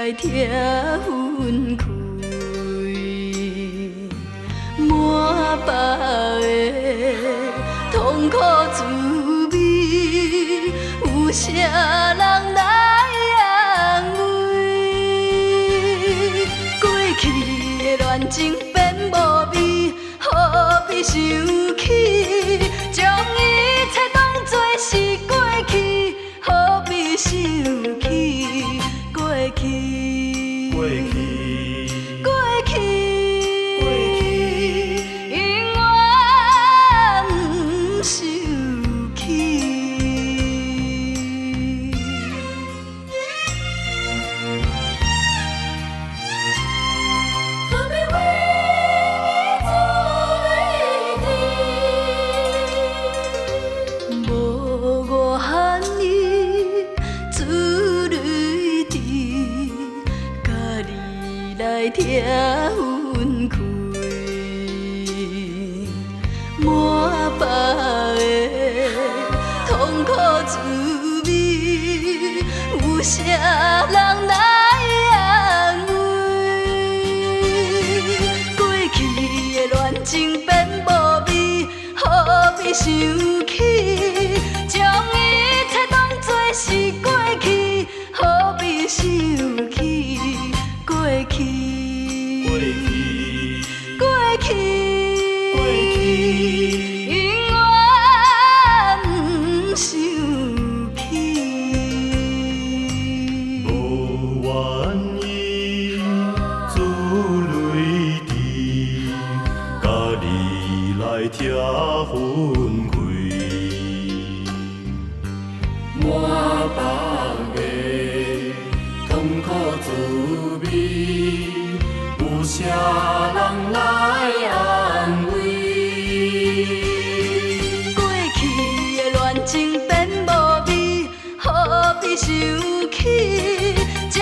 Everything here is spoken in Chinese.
来听分开，满腹的痛苦滋味，有啥人来安慰？过去的恋情变无味，何必想起？将一切当作是过去，何必想起过去？过去，过去，过去，永远不想起。何必为你做泪滴？无我含你自泪滴，甲你来听分开，满腹的痛苦滋味，有啥人来安慰？过去的恋情变无味，何必想起？将一切当作是过去，何必想起过去？过去，过去，过去，永远不想起。无愿意自泪滴，甲你来听分开。满腹的痛苦滋味，有啥人来安慰？过去的恋情变无味，何必想起？将